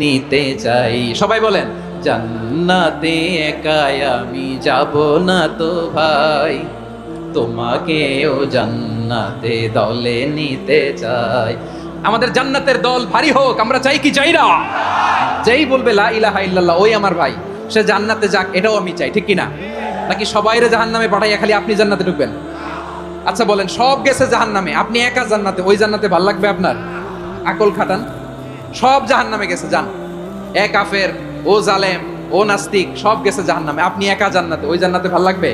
নিতে চাই। সবাই বলেন, জান্নাতে একাই আমি যাব না তো ভাই, তোমাকেও জান্নাতে দলে নিতে চাই। আমাদের জান্নাতের দল ভারী হোক, আমরা চাই কি চাই না? যেই বলবে লা ইলাহা ইল্লাল্লাহ ওই আমার ভাই, সে জান্নাতে যাক, এটাও আমি চাই, ঠিক কি না? নাকি সবাইরে জাহান্নামে পাঠাইয়া খালি আপনি জান্নাতে ঢুকবেন? আচ্ছা বলেন, সব গেছে জাহান্নামে, আপনি একা জান্নাতে, ওই জান্নাতে ভাল লাগবে আপনার? আকল খাটান। সব জাহান্নামে গেছে, যান। এ কাফের, ও জালেম, ও নাস্তিক, সব গেছে জাহান্নামে, আপনি একা জান্নাতে, ওই জান্নাতে ভাল লাগবে?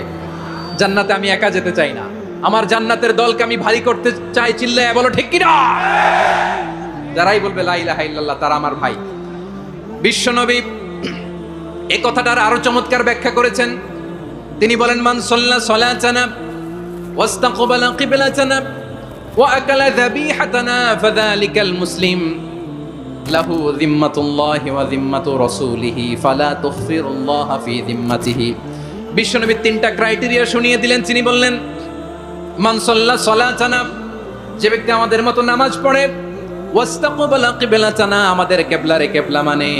জান্নাতে আমি একা যেতে চাই না, আমার জান্নাতের দলকে আমি ভারী করতে চাই। চিল্লায় বলো ঠিক কি না? যারাই বলবে লা ইলাহা ইল্লাল্লাহ তারা আমার ভাই। বিশ্বনবী এই কথাটার আরো চমৎকার ব্যাখ্যা করেছেন। তিনি বলেন, মান সাল্লা সালাতানা ওয়াস্তাকবালা কিবলাতানা ওয়া আকালা যাবিহাতানা ফাযালিকাল মুসলিম লাহু যিম্মাতুল্লাহি ওয়া যিম্মাতু রাসূলিহি ফালা তুগফিরুল্লাহা ফি যিম্মাতিহি। বিশ্বনবী তিনটা ক্রাইটেরিয়া শুনিয়ে দিলেন। তিনি বললেন, মান সাল্লা সালাতানা, যে ব্যক্তি আমাদের মতো নামাজ পড়ে, ওয়াস্তাকবালা কিবলাতানা, আমাদের কিবলারে কিবলা মানে,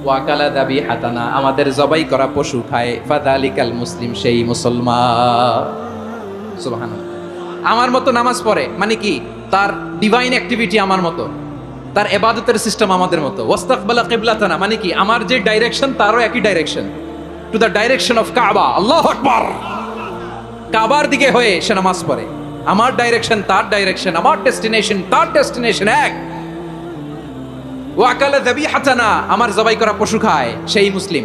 ওয়া আকালা যাবিহাতানা, আমাদের জবাই করা পশু খায়, ফাযালিকাল মুসলিম, সেই মুসলমান। সুবহানাল্লাহ। আমার মতো নামাজ পড়ে মানে কি? তার ডিভাইন অ্যাক্টিভিটি আমার মতো, তার ইবাদতের সিস্টেম আমাদের মতো। ওয়াস্তাকবালা কিবলাতানা মানে কি? আমার যে ডাইরেকশন তারও একই direction, to the direction of কাবা। আল্লাহু আকবার। কাবার দিকে হয়ে সে নামাজ পড়ে, আমার ডাইরেকশন তার ডাইরেকশন, আমার ডেস্টিনেশন তার ডেস্টিনেশন এক। ওয়া আকালা যাবিহাতানা, আমার জবাই করা পশু খায়, সেই মুসলিম,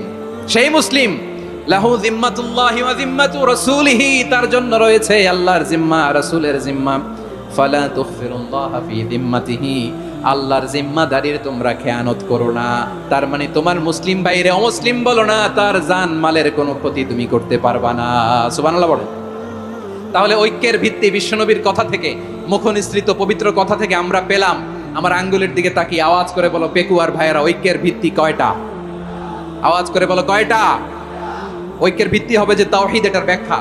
সেই মুসলিম। লাহু যিম্মাতুল্লাহি ওয়া যিম্মাতু রাসূলিহি, তার জন্য রয়েছে আল্লাহর জিম্মা, রাসূলের জিম্মা। ফালা তুগফিরুল্লাহা ফি যিম্মাতিহি, আল্লাহর জিম্মাদারির তোমরা খেয়ানত করো না। তার মানে তোমার মুসলিম ভাইরে অমুসলিম বলো না, তার জান মালের কোনো ক্ষতি তুমি করতে পারবা না। সুবহানাল্লাহ বলেন। তাহলে ঐক্যের ভিত্তি বিশ্বনবীর কথা থেকে, মুখনিসৃত পবিত্র কথা থেকে আমরা পেলাম। আমার আঙ্গুলের দিকে তাকিয়ে আওয়াজ করে বলো, পেকুয়ার ভাইয়েরা, ঐক্যের ভিত্তি কয়টা? আওয়াজ করে বলো কয়টা? ঐক্যের ভিত্তি হবে যে তাওহীদ, এটার ব্যাখ্যা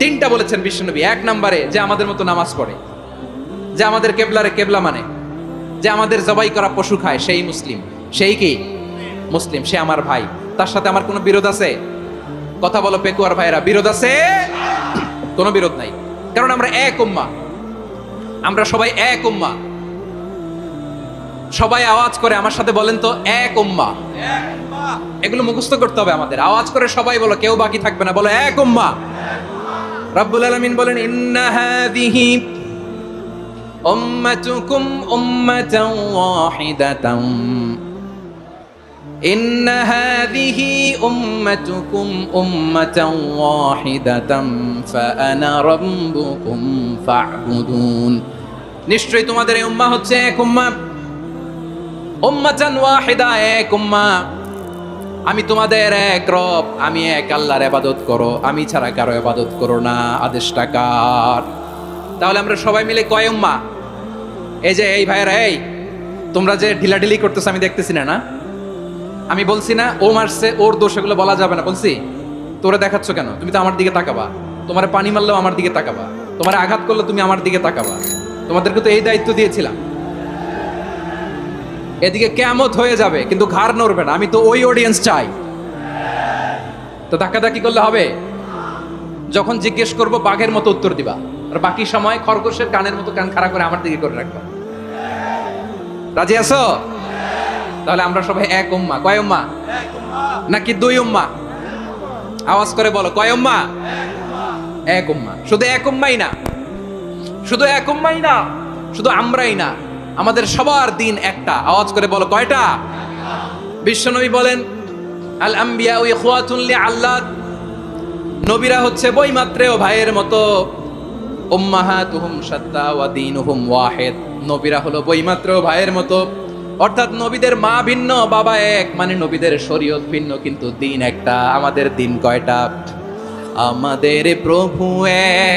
তিনটা বলেছেন বিশ্বনবী। এক নম্বরে, যে আমাদের মতো নামাজ পড়ে, যে আমাদের কেবলারে কেবলা মানে, যে আমাদের জবাই করা পশু খায়, সেই মুসলিম। সেই কি মুসলিম? সে আমার ভাই। তার সাথে আমার কোনো বিরোধ আছে? কথা বলো পেকুয়ার ভাইরা, বিরোধ আছে? কোনো বিরোধ নাই, কারণ আমরা এক উম্মাহ, আমরা সবাই এক উম্মাহ। সবাই আওয়াজ করে আমার সাথে বলেন তো, এক উম্মাহ। এগুলো মুখস্থ করতে হবে আমাদের। আওয়াজ করে সবাই বলো, কেউ বাকি থাকবে না, বলো এক উম্মাহ। রব্বুল আলামিন বলেন, ইন্না হাযিহি উম্মাতুকুম উম্মাতান ওয়াহিদাতান, ইন্না হাযিহি উম্মাতুকুম উম্মাতান ওয়াহিদাতান ফাআনা রাব্বুকুম ফা'বুদুন। নিশ্চয়ই তোমাদের এই উম্মাহ হচ্ছে এক উম্মাহ, উম্মাতান ওয়াহিদা, এক উম্মাহ। আমি তোমাদের এক রব, আমি এক আল্লাহর ইবাদত করো, আমি ছাড়া কারো ইবাদত করো না। আদেশটা কার? তাহলে আমরা সবাই মিলে কয় উম্মাহ? এই যে এই ভাইয়েরা, এই তোমরা যে ঢিলাঢিলি করতেছ আমি দেখতেছি না, না? আমি বলছি না ও মারছে, ওর দোষ, এগুলো বলা যাবে না বলছি? তোরা দেখাচ্ছ কেন? তুমি তো আমার দিকে তাকাবা। তোমার পানি মারলেও আমার দিকে তাকাবা, তোমার আঘাত করলে তুমি আমার দিকে তাকাবা। তোমাদেরকে তো এই দায়িত্ব দিয়েছিলাম। এদিকে কিয়ামত হয়ে যাবে কিন্তু ঘাড় নড়বে না, আমি তো ওই অডিয়েন্স চাই। তো ধাক্কাধাক্কি করলে হবে? যখন জিজ্ঞেস করব বাঘের মতো উত্তর দিবা, আর বাকি সময় খরগোশের কানের মতো কান খাড়া করে আমার দিকে করে রাখবা। রাজি আছো? তাহলে আমরা সবাই এক উম্মাহ। কয় উম্মাহ? নাকি দুই উম্মাহ? আওয়াজ করে বলো, কয় উম্মাহ? এক উম্মাহ। শুধু এক উম্মাই না, শুধু এক উম্মাই না, শুধু আমরাই না, আমাদের সবার দিন একটা। আওয়াজ করে বলো কয়টা? বিশ্বনবী বলেন, আল আম্বিয়া ইখওয়াতুন লিআল্লাত, নবীরা হচ্ছে বৈমাত্রেয় ভাইয়ের মতো। উম্মাহাতুহুম শাত্তা ওয়া দীনুহুম ওয়াহিদ, নবীরা হলো বৈমাত্রেয় ভাইয়ের মতো। অর্থাৎ নবীদের মা ভিন্ন, বাবা এক, মানে নবীদের শরীয়ত ভিন্ন, কিন্তু দিন একটা। আমাদের দিন কয়টা? আমাদের প্রভু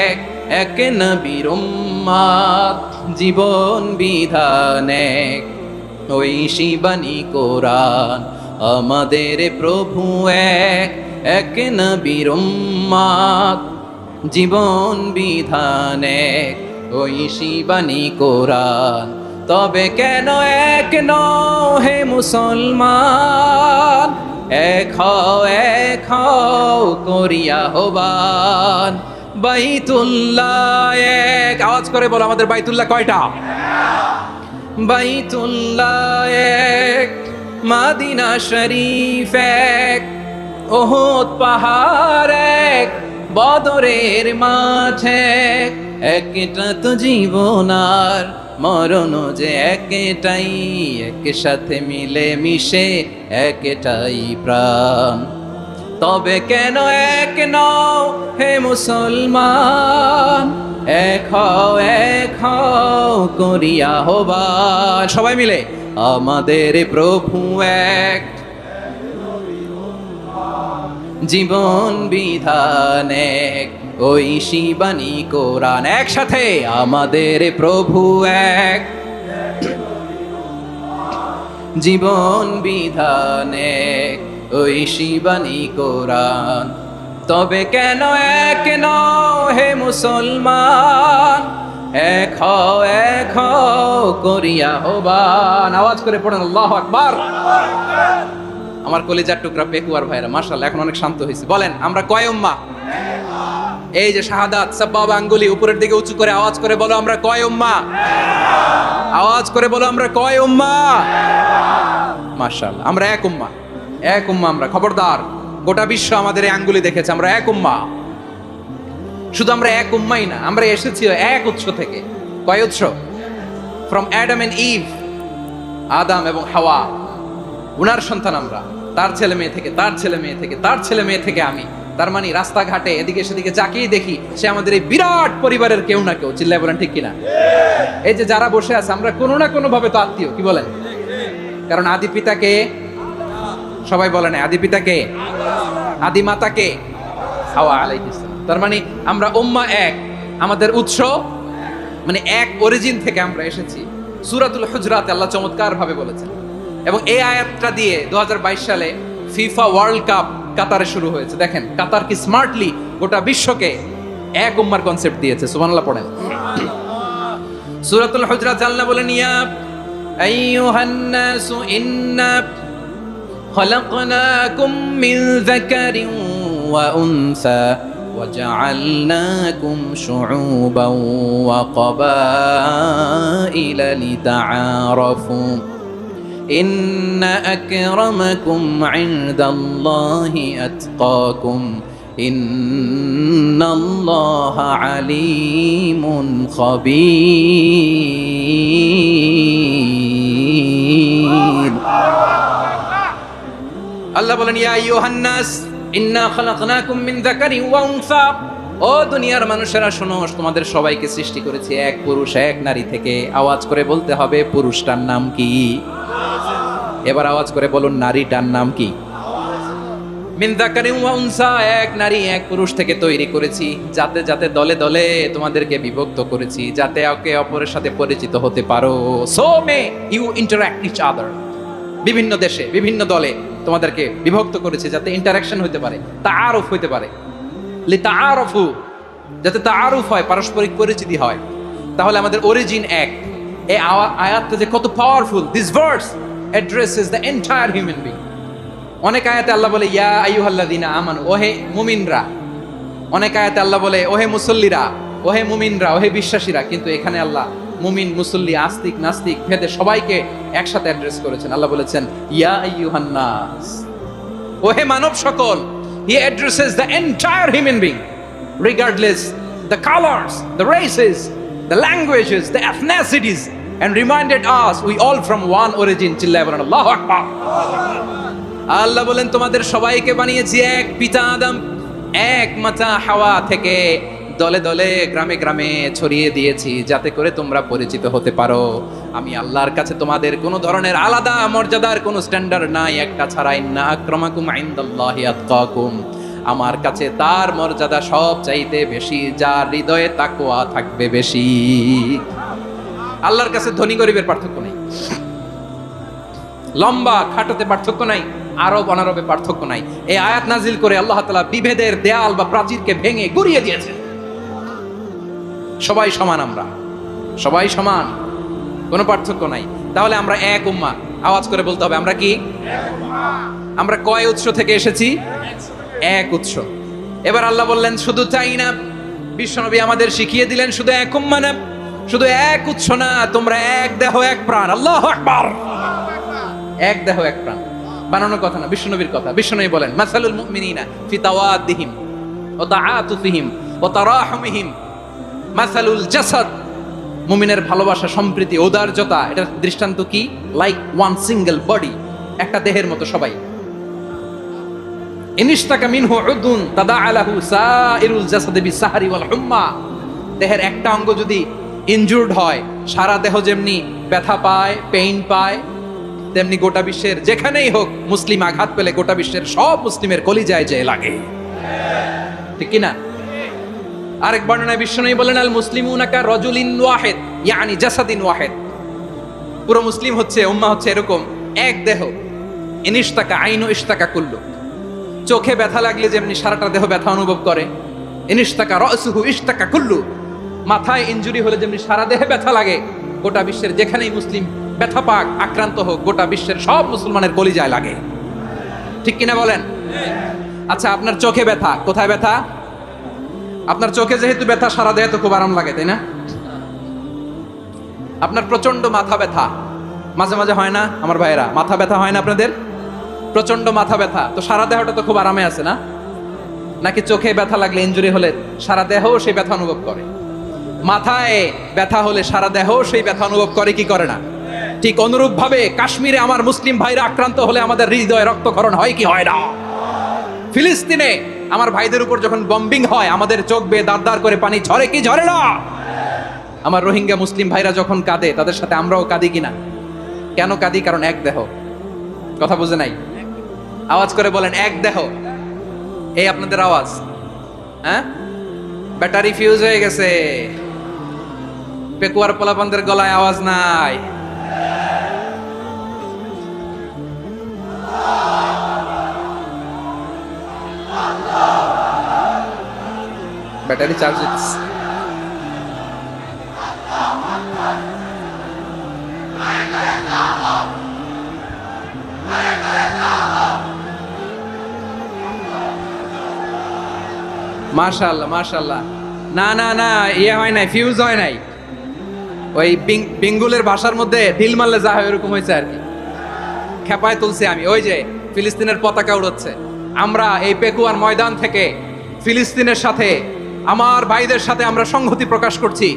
এক, এক নবীর উম্মাত, জীবন বিধান এক, ওই শিবানী কোরআন। আমাদের প্রভু এক, এক নবীর উম্মাত, জীবন বিধান এক, ওই শিবানী কোরআন। তবে কেন এক নও হে মুসলমান, এক হও করিয়া আহ্বান। বাইতুল্লাহ এক, আওয়াজ করে বলো আমাদের বাইতুল্লাহ কয়টা? বাইতুল্লাহ এক, মাদিনা শরীফ এক, ওহুদ পাহাড় এক, বদরের মাঠ এক। একটা তো জীবন আর মরণ যে একটাই, একসাথে মিলে মিশে একটাই প্রাণ। তবে কেন এক নও হে মুসলমান, এক হও করিয়া আহ্বান। সবাই মিলে আমাদের প্রভু এক, জীবন বিধান এক, ওই শিবানী কোরআন। একসাথে আমাদের প্রভু এক, জীবন বিধান এক, ওই শিবানী কোরআন। তবে কেন এক নও হে মুসলমান, এক হও করিয়া আহ্বান। আওয়াজ করে পড়েন আল্লাহু আকবার। আমার কলিজার টুকরা পেকুয়ার ভাইরা মাশাআল্লাহ এখন অনেক শান্ত হয়েছে। বলেন আমরা কয় উম্মাহ? এই যে শাহাদাত সাব্বাবা আঙ্গুলি উপরের দিকে উঁচু করে আওয়াজ করে বলো আমরা কয় উম্মাহ? আওয়াজ করে বলো আমরা কয় উম্মাহ? মাশাআল্লাহ আমরা এক উম্মাহ, এক উম্মাহ আমরা। খবরদার, গোটা বিশ্ব আমাদের এই আঙ্গুলি দেখেছে, আমরা এক উম্মাহ। শুধু আমরা এক উম্মাই না, আমরা এসেছি এক উৎস থেকে। কয় উৎস? ফ্রম অ্যাডাম এন্ড ইভ, আদম এবং হাওয়া, উনার সন্তান আমরা। তার ছেলে মেয়ে থেকে, তার ছেলে মেয়ে থেকে, তার ছেলে মেয়ে থেকে আমি। তার মানে রাস্তাঘাটে এদিকে সেদিকে যাকেই দেখি সে আমাদের এই বিরাট পরিবারের কেউ না কেউ। চিল্লায় বলেন ঠিক কিনা? এই যে যারা বসে আছে আমরা কোনো না কোনো ভাবে তো আত্মীয়, কি বলেন? কারণ আদি পিতাকে, সবাই বলেন আদি পিতাকে, আদি মাতাকে হাওয়া আলাইহিস সালাম। তার মানে আমরা উম্মাহ এক, আমাদের উৎস মানে এক অরিজিন থেকে আমরা এসেছি। সূরাতুল হুজরাতে আল্লাহ চমৎকার ভাবে বলেছেন। এবং এই আয়াতটা দিয়ে 2022 সালে ফিফা ওয়ার্ল্ড কাপ কাতারে শুরু হয়েছে। দেখেন কাতার কি স্মার্টলি গোটা বিশ্বকে এক উম্মার কনসেপ্ট দিয়েছে। সুবহানাল্লাহ পড়েন। সূরাতুল হুজরাত আল্লাহ বলেন ইয়া আইয়ুহান নাসু ইন্না খলাকনাকুম মিন যাকারিন ওয়া উনসা وجعلناكم شعوبا وقبائل لتعارفوا إن أكرمكم عند الله أتقاكم إن الله عليم خبير الله বলেন ইয়া আইয়ুহান নাস ইন্না খালাকনাকুম মিন যাকারিন ওয়া উনসা। ও দুনিয়ার মানুষেরা শোনো, তোমাদের সবাইকে সৃষ্টি করেছি এক পুরুষ এক নারী থেকে। আওয়াজ করে বলতে হবে পুরুষটার নাম কি? এবার আওয়াজ করে বলুন নারীটার নাম কি? মিন যাকারিন ওয়া উনসা, এক নারী এক পুরুষ থেকে তৈরি করেছি। যাতে যাতে দলে দলে তোমাদেরকে বিভক্ত করেছি, যাতে একে অপরের সাথে পরিচিত হতে পারো। So may you interact each other. বিভিন্ন দেশে বিভিন্ন দলে তোমাদেরকে বিভক্ত করেছে যাতে ইন্টারাকশন হতে পারে, তাআরুফ হতে পারে। লিতাআরফু, যাতে তাআরুফ হয়, পারস্পরিক পরিচিতি হয়। তাহলে আমাদের অরিজিন এক। এই আয়াতটা যে কত powerful. This verse addresses the entire human being. অনেক আয়াতে আল্লাহ বলে ইয়া আইয়ুহাল্লাযীনা আমানু, ওহে মুমিনরা। অনেক আয়াতে আল্লাহ বলে ওহে মুসল্লিরা, ওহে মুমিনরা, ওহে বিশ্বাসীরা। কিন্তু এখানে আল্লাহ মুমিন মুসল্লি আস্তিক নাস্তিক ভেদে সবাইকে একসাথে অ্যাড্রেস করেছেন। আল্লাহ বলেছেন ইয়া আইয়ুহান নাস, ওহে মানব সকল। হি addresses the entire human being regardless the colors, the races, the languages, the ethnicities, and reminded us we all from one origin. চিল্লায় বলেন আল্লাহু আকবার। আল্লাহ বলেন তোমাদের সবাইকে বানিয়েছি এক পিতা আদম, এক মাতা হাওয়া থেকে। দলে দলে গ্রামে গ্রামে ছড়িয়ে দিয়েছি যাতে করে তোমরা পরিচিত হতে পারো। আমি আল্লাহর কাছে তোমাদের কোনো ধরনের আলাদা মর্যাদার কোনো স্ট্যান্ডার্ড নাই একটা ছাড়া। ইন্না আক্রামাকুম ইনদাল্লাহি আতকাকুম, আমার কাছে তার মর্যাদা সব চাইতে বেশি যার হৃদয়ে তাকওয়া থাকবে বেশি। আল্লাহর কাছে ধনী গরিবের পার্থক্য নেই, লম্বা খাটোতে পার্থক্য নাই, আরব অনারবে পার্থক্য নাই। এই আয়াত নাজিল করে আল্লাহ তাআলা বিভেদের দেয়াল বা প্রাচীরকে ভেঙে গুড়িয়ে দিয়েছেন। সবাই সমান, আমরা সবাই সমান, কোনো পার্থক্য নাই। তাহলে আমরা এক উম্মাহ, আওয়াজ করে বলতে হবে আমরা কি? আমরা কয় উৎস থেকে এসেছি? এক উৎস। এবার আল্লাহ বললেন শুধু তাই না, বিশ্বনবী আমাদের শিখিয়ে দিলেন শুধু এক উম্মাহ না, শুধু এক উৎস না, তোমরা এক দেহ এক প্রাণ। আল্লাহু আকবার। এক দেহ এক প্রাণ বানানোর কথা না, বিশ্বনবীর কথা। বিশ্বনবী বলেন মাসালুল মুমিনিনা ফি তাওয়াদ্দিহিম ওয়া তাআতুফিহিম ওয়া তারাহুমিহিম মাসালুল জাসাদ। মুমিনের ভালোবাসা, সম্প্রীতি, ঔদার্যতা, এটার দৃষ্টান্ত কি? লাইক ওয়ান সিঙ্গেল বডি, একটা দেহের মতো সবাই। ইনিশতাকা মিনহু উদুন তাদাআ লাহু সাইরুল জাসাদি বিসাহরি ওয়াল হুম্মা। দেহের একটা অঙ্গ যদি ইনজুরড হয়, সারা দেহ যেমনি ব্যথা পায়, পেইন পায়, তেমনি গোটা বিশ্বের যেখানেই হোক মুসলিম আঘাত পেলে গোটা বিশ্বের সব মুসলিমের কলিজায় যে লাগে, ঠিক কি না? আরেক বর্ণনায় বিশ্বনবী বলেন আল মুসলিমুনা কা রাজুলিন ওয়াহিদ ইয়ানি জাসাদিন ওয়াহিদ। পুরো মুসলিম হচ্ছে, উম্মাহ হচ্ছে এরকম এক দেহ। ইনিশতাকা আইনু ইশতাকা কুল্লু। চোখে ব্যথা লাগলে যেমনি সারাটা দেহ ব্যথা অনুভব করে, ইনিশতাকা রাসুহু ইশতাকা কুল্লু। মাথায় ইনজুরি হলে যেমনি সারা দেহে ব্যথা লাগে, গোটা বিশ্বের যেখানেই মুসলিম ব্যথা পাক, আক্রান্ত হোক, গোটা বিশ্বের সব মুসলমানের কলিজায় লাগে, ঠিক কিনা বলেন? আচ্ছা, আপনার চোখে ব্যথা, কোথায় ব্যথা? আপনার চোখে যেহেতু ব্যথা, সারা দেহে তো খুব আরাম লাগে, তাই না? আপনার প্রচন্ড মাথা ব্যথা মাঝে মাঝে হয় না আমার ভাইয়েরা? মাথা ব্যথা হয় না আপনাদের? প্রচন্ড মাথা ব্যথা, তো সারা দেহটা তো খুব আরামে আছে না? নাকি চোখে ব্যথা লাগলে, ইনজুরি হলে সারা দেহ সেই ব্যথা অনুভব করে? মাথায় ব্যথা হলে সারা দেহ সেই ব্যথা অনুভব করে কি করে না? ঠিক অনুরূপ ভাবে কাশ্মীরে আমার মুসলিম ভাইরা আক্রান্ত হলে আমাদের হৃদয়ে রক্তক্ষরণ হয় কি হয় না? ফিলিস্তিনে আমার ভাইদের উপর যখন বম্বিং হয়, আমাদের চোখ বেয়ে দাঁড় দাঁড় করে পানি ঝরে কি ঝরে না? আমার রোহিঙ্গা মুসলিম ভাইরা যখন কাঁদে, তাদের সাথে আমরাও কাঁদি কিনা? কেন কাঁদি? কারণ এক দেহ। কথা বুঝে নাই? আওয়াজ করে বলেন এক দেহ। এই আপনাদের আওয়াজ, হ্যাঁ? ব্যাটারি ফিউজ হয়ে গেছে, পেকুয়ার পোলাপানদের গলায় আওয়াজ নাই। ব্যাটারি চার্জ দিতেছে। মাশাআল্লাহ মাশাআল্লাহ। না না না, ইয়ে হয় নাই, ফিউজ হয় নাই। ওই বেঙ্গুলের ভাষার মধ্যে ঢিল মারলে যা হয় ওরকম হয়েছে আর কি। খেপায় তুলছি আমি। ওই যে ফিলিস্তিনের পতাকা উড়াচ্ছে, আমরা এই পেকুয়ার ময়দান থেকে ফিলিস্তিনের সাথে, আমার ভাইদের সাথে আমরা সংহতি প্রকাশ করছি।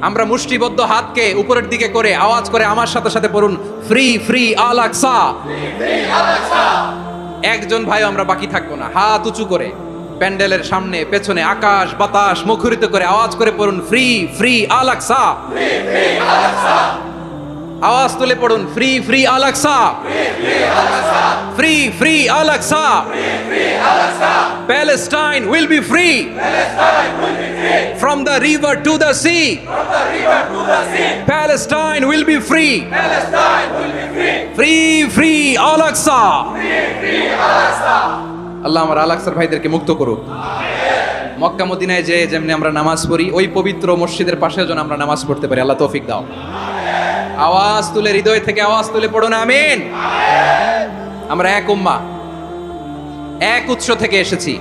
আমরা মুষ্টিবদ্ধ হাতকে উপরের দিকে করে আওয়াজ করে আমার সাথে সাথে পড়ুন, ফ্রি ফ্রি আল আকসা। একজন ভাই আমরা বাকি থাকবো না। হাত উঁচু করে প্যান্ডেলের সামনে পেছনে আকাশ বাতাস মুখরিত করে আওয়াজ করে পড়ুন, ফ্রি ফ্রি আল আকসা। আওয়াজ তুলে পড়ুন, free free Al Aqsa, free free Al Aqsa. Palestine will be free from the river to the sea. Palestine will be free. Free free Al Aqsa. আল্লাহ আমার আল আকসার ভাইদেরকে মুক্ত করুক। মক্কা মদিনায় যে যেমনি আমরা নামাজ পড়ি, ওই পবিত্র মসজিদের পাশে যেন আমরা নামাজ পড়তে পারি। আল্লাহ তৌফিক দাও। আওয়াজ তুলে, হৃদয় থেকে আওয়াজ তুলে পড়ুন আমিন। আমরা এক উম্মাহ, এক উৎস থেকে এসেছি,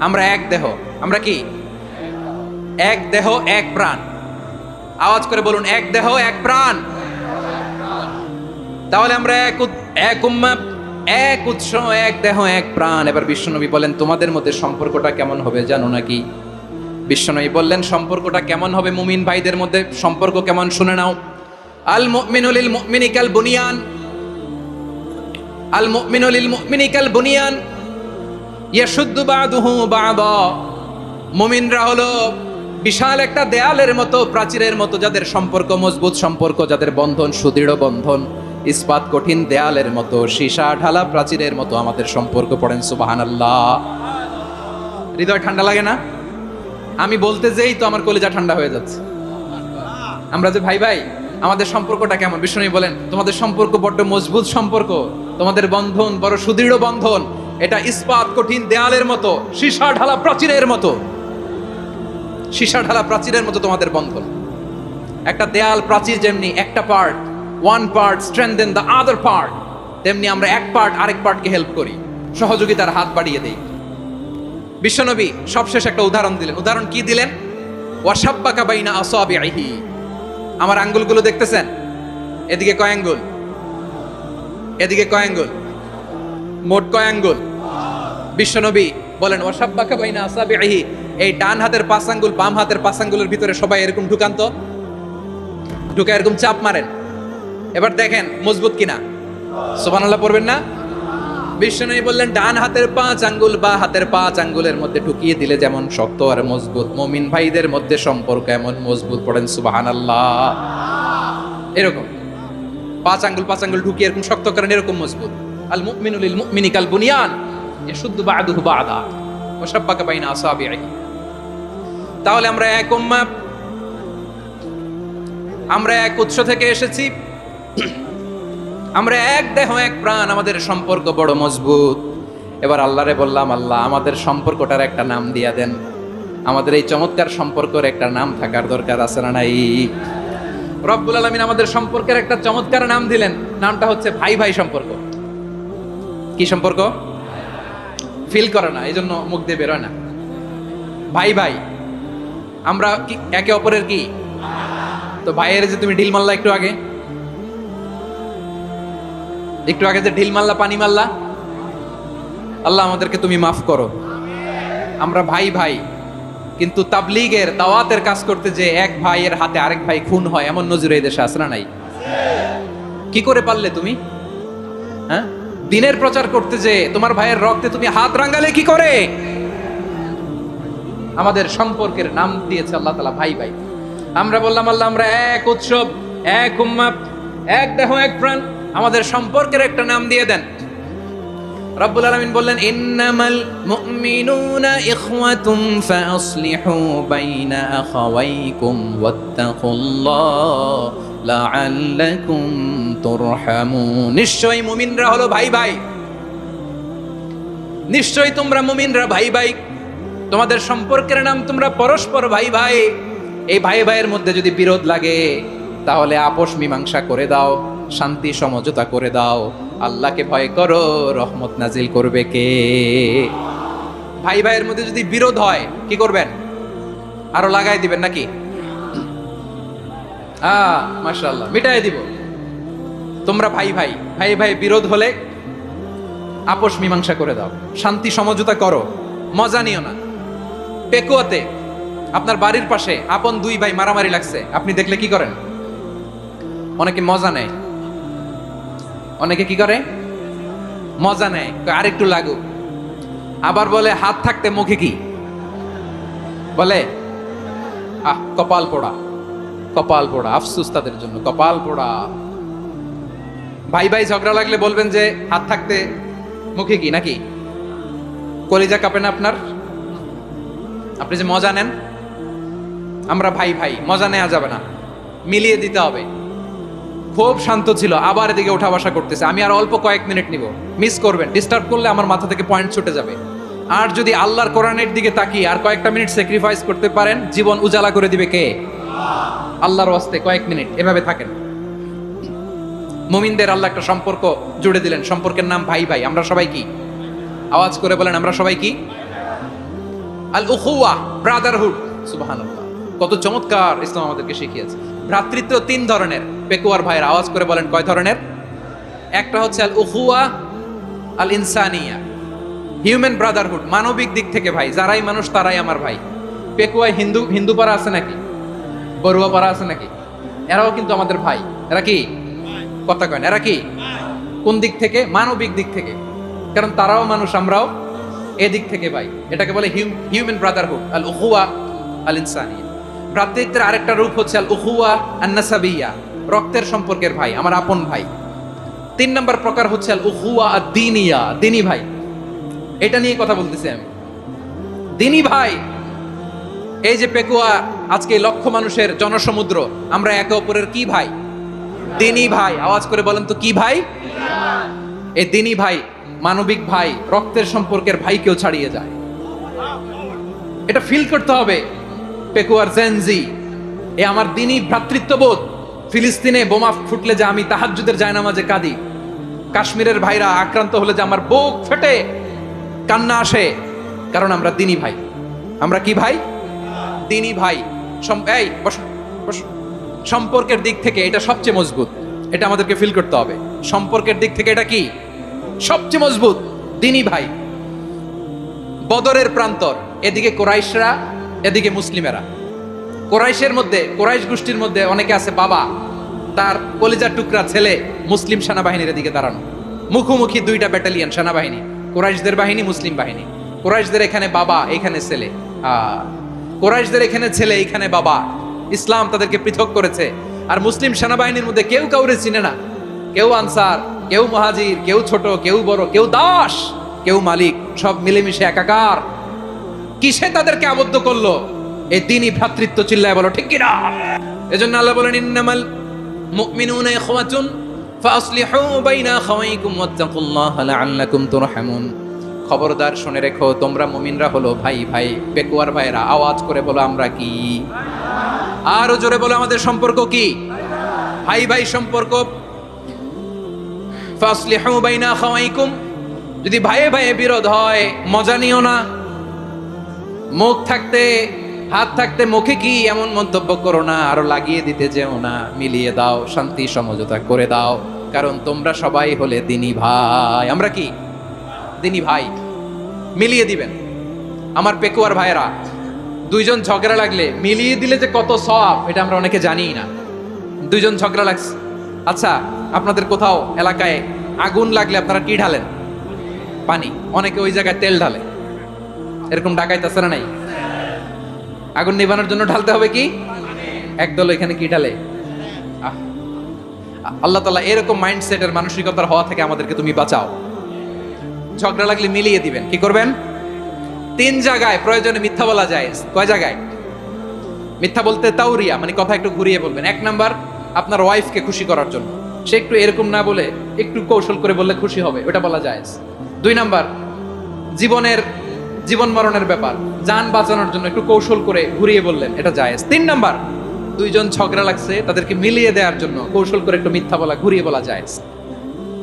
আমরা এক দেহ। আমরা কি? এক দেহ এক প্রাণ। আওয়াজ করে বলুন, এক দেহ এক প্রাণ। তাহলে আমরা এক উম্মাহ, এক উৎস, এক দেহ এক প্রাণ। এবার বিশ্বনবী বলেন তোমাদের মধ্যে সম্পর্কটা কেমন হবে জানো নাকি? বিশ্বনবী বললেন সম্পর্কটা কেমন হবে মুমিন ভাইদের মধ্যে, সম্পর্ক কেমন শুনে নাও। আল মুমিনু লিল মুমিনি কাল বুনিয়ান, আল মুমিনু লিল মুমিনি কাল বুনিয়ান ইয়াশুদ্দু বাদুহু বাদা। মুমিনরা হলো বিশাল একটা দেয়ালের মতো, প্রাচীরের মতো, যাদের সম্পর্ক মজবুত সম্পর্ক, যাদের বন্ধন সুদৃঢ় বন্ধন, ইস্পাত কঠিন দেয়ালের মতো, সীসা ঢালা প্রাচীরের মতো আমাদের সম্পর্ক। পড়েন সুবহানাল্লাহ। হৃদয় ঠান্ডা লাগে না? আমি বলতে যেই তো আমার কলিজা ঠান্ডা হয়ে যাচ্ছে। আমরা যে ভাই ভাই, আমাদের সম্পর্কটা কেমন? বিষ্ণু বলেন তোমাদের সম্পর্ক বড্ড মজবুত সম্পর্ক, তোমাদের বন্ধন বড় সুদৃঢ় বন্ধন, এটা ইস্পাত কঠিন দেয়ালের মতো, সীসা ঢালা প্রাচীরের মতো, সীসা ঢালা প্রাচীরের মতো তোমাদের বন্ধন। একটা দেয়াল প্রাচীর যেমনি একটা part, one part strengthen the other part, তেমনি আমরা এক পার্ট আরেক পার্টকে হেল্প করি, সহযোগিতার হাত বাড়িয়ে দেই। বিশ্বনবী সবশেষ একটা উদাহরণ দিলেন। উদাহরণ কি দিলেন? ওয়াশাব্বাকা বাইনা আসাবিহি, আমার আঙ্গুলগুলো দেখতেছেন? এদিকে কয় আঙ্গুল, এদিকে কয় আঙ্গুল, মোট কয় আঙ্গুল? বিশ্বনবী বলেন ওয়াশাব্বাকা বাইনা আসাবিহি, এই ডান হাতের 5 আঙ্গুল বাম হাতের 5 আঙ্গুলের ভিতরে সবাই এরকম ঢুকান তো, ঢুকে এরকম চাপ মারেন, এবার দেখেন মজবুত কিনা। সুবহানাল্লাহ পড়বেন না? বিশ্বনবী বললেন ডান হাতের 5 আঙ্গুল বা হাতের 5 আঙ্গুলের মধ্যে ঢুকিয়ে দিলে যেমন শক্ত আর মজবুত, মুমিন ভাইদের মধ্যে সম্পর্ক এমন মজবুত। পড়েন সুবহানাল্লাহ। এরকম 5 আঙ্গুল ঢুকিয়ে এরকম শক্ত করেন, এরকম মজবুত। আল মুমিনু লিল মুমিনি কাল বুনিয়ান ইয়াশুদ্দু বা'দুহু বা'দা ওয়া শাব্বাকা বাইনা আসাবিহি। তাহলে আমরা এক উম্মাহ, আমরা এক উৎস থেকে এসেছি, আমরা এক দেহ এক প্রাণ, আমাদের সম্পর্ক বড় মজবুত। এবার আল্লাহরে বললাম, আল্লাহ আমাদের সম্পর্কটার একটা নাম দিয়া দেন। আমাদের এই চমৎকার সম্পর্কের একটা নাম থাকার দরকার আছে না নাই? রব্বুল আলামিন আমাদের সম্পর্কের একটা চমৎকার নাম দিলেন, নামটা হচ্ছে ভাই ভাই সম্পর্ক। কি সম্পর্ক? ফিল করে না, এই জন্য মুখ দিয়ে বেরোয় না। ভাই ভাই, আমরা কি একে অপরের কি? তো ভাইয়ের যে তুমি ঢিল মারলা একটু আগে, একটু আগে যে ঢিল মারলা, পানি মারলা, আল্লাহ আমাদেরকে তুমি মাফ করো। আমরা ভাই ভাই, কিন্তু তাবলীগের দাওয়াতের কাজ করতে যে এক ভাইয়ের হাতে আরেক ভাই খুন হয়, এমন নজির এই দেশে আছে না নাই? কি করে পারলে তুমি? হ্যাঁ, দিনের প্রচার করতে যে তোমার ভাইয়ের রক্তে তুমি হাত রাঙালে কি করে? আমাদের সম্পর্কের নাম দিয়েছে আল্লাহ তাআলা ভাই ভাই। আমরা বললাম আল্লাহ আমরা এক উৎসব, এক উম্মাহ, এক দেহ এক প্রাণ, আমাদের সম্পর্কের একটা নাম দিয়ে দেন। রব্বুল আলামিন বললেন ইন্নামাল মুমিনুনা ইখওয়াতুন ফাসলিহু বাইনা আখাওয়াইকুম ওয়াত্তাকুল্লাহ লাআল্লাকুম তুরহামুন। নিশ্চয়ই মুমিনরা হলো ভাই ভাই, নিশ্চয়ই তোমরা মুমিনরা ভাই ভাই, তোমাদের সম্পর্কের নাম তোমরা পরস্পর ভাই ভাই। এই ভাই ভাইয়ের মধ্যে যদি বিরোধ লাগে তাহলে আপোষ মীমাংসা করে দাও, শান্তি সমঝোতা করে দাও। আল্লাহকে ভয় করো, রহমত নাজিল করবে কে? ভাই ভাইয়ের মধ্যে যদি বিরোধ হয় কি করবেন? আরো লাগাই দিবেন নাকি? মাশাআল্লাহ, মিটাই দিব। তোমরা ভাই ভাই, ভাই ভাই বিরোধ হলে আপোষ মীমাংসা করে দাও, শান্তি সমঝোতা করো, মজা নিও না। পেকুয়াতে আপনার বাড়ির পাশে আপন 2 ভাই মারামারি লাগছে, আপনি দেখলে কি করেন? অনেকে মজা নেয়, অনেকে কি করে? মজা নেয়, আরেকটু লাগুক। আবার বলে হাত থাকতে মুখে কি বলে? কপাল পোড়া, কপাল পোড়া। আফসোস তাদের জন্য, কপাল পোড়া। ভাই ভাই ঝগড়া লাগলে বলবেন যে হাত থাকতে মুখে কি, নাকি? কলিজা কাঁপে না আপনার? আপনি যে মজা নেন। আমরা ভাই ভাই, মজা নেওয়া যাবে না, মিলিয়ে দিতে হবে। খুব শান্ত ছিল, আবার এদিকে ওঠা বসা করতেছে। আমি আর অল্প কয়েক মিনিট নিব, মিস করবেন। ডিস্টার্ব করলে আমার মাথা থেকে পয়েন্ট ছুটে যাবে। আর যদি আল্লাহর কোরআনের দিকে তাকিয়ে আর কয়েকটা মিনিট স্যাক্রিফাইস করতে পারেন, জীবন উজালা করে দিবে কে? আল্লাহর ওয়াস্তে কয়েক মিনিট এভাবে থাকেন। মুমিনদের আল্লাহ একটা সম্পর্ক জুড়ে দিলেন, সম্পর্কের নাম ভাই ভাই। আমরা সবাই কি? আওয়াজ করে বলেন, আমরা সবাই কি? আল উখুয়া, ব্রাদারহুড। সুবহানাল্লাহ, কত চমৎকার ইসলাম আমাদেরকে শিখিয়েছে। ভ্রাতৃত্ব 3 ধরনের। পেকুয়ার ভাইয়ের আওয়াজ করে বলেন কয় ধরনের? একটা হচ্ছে আল উখুয়া আল ইনসানিয়া, হিউম্যান ব্রাদারহুড, মানবিক দিক থেকে ভাই, যারাই মানুষ তারাই আমার ভাই। পেকুয়ায় হিন্দু পাড়া আছে নাকি? বড়ুয়া পাড়া আছে নাকি? এরাও কিন্তু আমাদের ভাই। এরা কি? কথা কয় না, এরা কি? কোন দিক থেকে? মানবিক দিক থেকে, কারণ তারাও মানুষ, আমরাও এদিক থেকে ভাই। এটাকে বলে হিউম্যান ব্রাদারহুড, আল উখুয়া আল ইনসানিয়া। ভ্রাতৃত্বের আরেকটা রূপ হচ্ছে আল উখুয়া আন নাসাবিয়া, রক্তের সম্পর্কের ভাই, আমার আপন ভাই। 3 নম্বর প্রকার হচ্ছে আল উখুয়া আদ দীনিয়া, দিনী ভাই। এটা নিয়ে কথা বলতেছি আমি, দিনী ভাই। এই যে পেকুয়া আজকে লক্ষ মানুষের জনসমুদ্র, আমরা একে অপরের কি ভাই? দিনী ভাই। আওয়াজ করে বলেন তো কি ভাই? এই দিনী ভাই, মানবিক ভাই, রক্তের সম্পর্কের ভাইকেও ছাড়িয়ে যায়। এটা ফিল করতে হবে। পেকুয়ার জেনজি, এ আমার দিনী ভ্রাতৃত্ববোধ ফিলিস্তিনে বোমা ফুটলে যে আমি তাহাজ্জুদের জায়নামাজে কাঁদি, কাশ্মীরের ভাইরা আক্রান্ত হলে যে আমার বুক ফেটে কান্না আসে, কারণ আমরা দিনী ভাই। আমরা কি ভাই? দিনী ভাই। এই বসো বসো। সম্পর্কের দিক থেকে এটা সবচেয়ে মজবুত, এটা আমাদেরকে ফিল করতে হবে। সম্পর্কের দিক থেকে এটা কি সবচেয়ে মজবুত? দিনী ভাই। বদরের প্রান্তর, এদিকে কোরাইশরা, এদিকে মুসলিমেরা। কোরাইশের মধ্যে, কোরাইশ গোষ্ঠীর মধ্যে অনেকে আছে বাবা, তার কলিজার টুকরা ছেলে মুসলিম সেনাবাহিনীর দিকে দাঁড়ানো, মুখোমুখি দুইটা ব্যাটালিয়ন সেনাবাহিনী, কোরাইশদের বাহিনী, মুসলিম বাহিনী। কোরাইশদের এখানে বাবা, এখানে ছেলে। কোরাইশদের এখানে ছেলে, এখানে বাবা। ইসলাম তাদেরকে পৃথক করেছে। আর মুসলিম সেনাবাহিনীর মধ্যে কেউ কাউরে চিনে না, কেউ আনসার, কেউ মুহাজির, কেউ ছোট, কেউ বড়, কেউ দাস, কেউ মালিক, সব মিলেমিশে একাকার। কিসে তাদেরকে আবদ্ধ করলো? এই দ্বীনি ভ্রাতৃত্ব। চিল্লায় বলো ঠিক কিনা? এজন্য আল্লাহ বলেন, ইন্নামাল মুমিনুনা ইখওয়াতুন ফাসলিহু বাইনা আখাওয়াইকুম ওয়াত্তাকুল্লাহা লাআল্লাকুম তুরহামুন। খবরদার শুনে রেখো, তোমরা মুমিনরা হলো ভাই ভাই। পেকুয়ার ভাইরা আওয়াজ করে বলো আমরা কি? আরো জোরে বলো আমাদের সম্পর্ক কি? ভাই ভাই সম্পর্ক। ফাসলিহু বাইনা আখাওয়াইকুম। যদি ভাইয়ে ভাইয়ে বিরোধ হয় মজা নিও না। মুখ থাকতে, হাত থাকতে মুখে কি এমন মন্তব্য করো না, আরো লাগিয়ে দিতে যেও না। মিলিয়ে দাও, শান্তি সমঝোতা করে দাও, কারণ তোমরা সবাই হলে দিনী ভাই। আমরা কি? দিনী ভাই। মিলিয়ে দিবেন। আমার পেকুয়ার ভাইরা, দুইজন ঝগড়া লাগলে মিলিয়ে দিলে যে কত সওয়াব, এটা আমরা অনেকে জানি না। দুইজন ঝগড়া লাগছে, আচ্ছা আপনাদের কোথাও এলাকায় আগুন লাগলে আপনারা কি ঢালেন? পানি। অনেকে ওই জায়গায় তেল ঢালে। এরকম ডাকাইতে আছে না নাই? আগুন নিভানোর জন্য ঢালতে হবে কি? একদল এখানে কি ঢালে? আল্লাহ তাআলা এরকম মাইন্ডসেটের মানসিকতার হওয়া থেকে আমাদেরকে তুমি বাঁচাও। ঝগড়া লাগলে মিলিয়ে দিবেন। কি করবেন? 3 জায়গায় প্রয়োজনে মিথ্যা বলা যায়। কয় জায়গায় মিথ্যা বলতে? তাওরিয়া, মানে কথা একটু ঘুরিয়ে বলবেন। 1 নাম্বার, আপনার ওয়াইফকে খুশি করার জন্য, সে একটু এরকম না বলে একটু কৌশল করে বললে খুশি হবে, ওটা বলা যায়। 2 নাম্বার, জীবন মরণের ব্যাপার, জান বাঁচানোর জন্য একটু কৌশল করে ঘুরিয়ে বললেন, এটা জায়েজ। 3 নাম্বার, দুইজন ঝগড়া লাগছে, তাদেরকে মিলিয়ে দেওয়ার জন্য কৌশল করে একটু মিথ্যা বলা, ঘুরিয়ে বলা জায়েজ।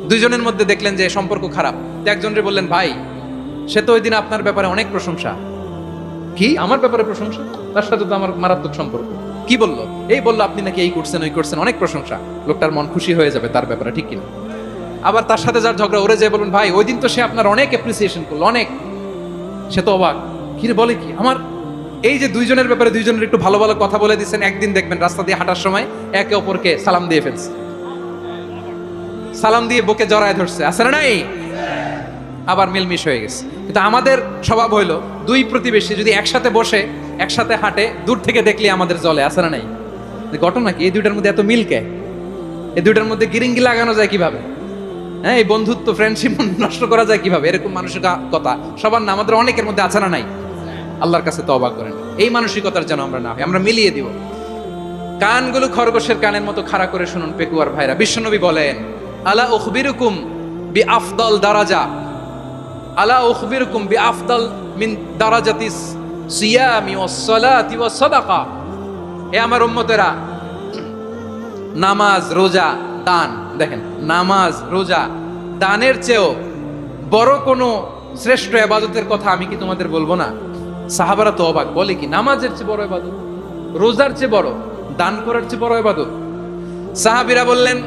দুইজনের মধ্যে দেখলেন যে সম্পর্ক খারাপ, একজনরে বললেন, ভাই সে তো ওই দিন আপনার ব্যাপারে অনেক প্রশংসা। কি? আমার ব্যাপারে প্রশংসা? তার সাথে তো আমার মারাত্মক সম্পর্ক। কি বললো? এই বললো আপনি নাকি এই করছেন ওই করছেন, অনেক প্রশংসা। লোকটার মন খুশি হয়ে যাবে তার ব্যাপারে, ঠিক কিনা? আবার তার সাথে যার ঝগড়া, ওরে যে বলুন, ভাই ওই দিন তো সে আপনার অনেক অ্যাপ্রিসিয়েশন করলো, অনেক। সে তো অবাক, কি রে বলে কি? আমার এই যে দুইজনের ব্যাপারে দুইজনের একটু ভালো ভালো কথা বলে দিচ্ছেন, একদিন দেখবেন রাস্তা দিয়ে হাঁটার সময় একে অপরকে সালাম দিয়ে ফেলছে, সালাম দিয়ে বুকে জড়ায় ধরছে, আছে না নাই? আবার মিলমিশ হয়ে গেছে। কিন্তু আমাদের স্বভাব হইলো, দুই প্রতিবেশী যদি একসাথে বসে একসাথে হাঁটে, দূর থেকে দেখলে আমাদের জলে, আছে না নাই? ঘটনা কি? এই দুইটার মধ্যে এত মিলকে, এই দুইটার মধ্যে গিরিঙ্গি লাগানো যায় কিভাবে? হ্যাঁ, এই বন্ধুত্ব, ফ্রেন্ডশিপ নষ্ট করা যায় কিভাবে? এরকম মানসিকতা সবার না, আমাদের অনেকের মধ্যে আছে না নাই? আল্লাহর কাছে তওবা করেন, এই মানসিকতার যেন আমরা না হই, আমরা মিলিয়ে দিব। কানগুলো খরগোশের কানের মতো খাড়া করে শুনুন পেকুয়ার ভাইরা। বিশ্বনবী বলেন, আলা উখবিরুকুম বি আফদাল দারাজা, আলা উখবিরুকুম বি আফদাল মিন দারাজাতিস সিয়ামি ওয়াস সালাতি ওয়াস সাদাকা। এ আমার উম্মতেরা, নামাজ, রোজা, দান, দেখেন নামাজ, রোজা, দানের চেয়েও বড় কোনো শ্রেষ্ঠ ইবাদতের কথা আমি কি তোমাদের বলবো না? সাহাবারা তো অবাক, বলে কি নামাজের চেয়ে বড় ইবাদত, রোজার চেয়ে বড়, দান করার চেয়ে বড় ইবাদত? সাহাবীরা বললেন,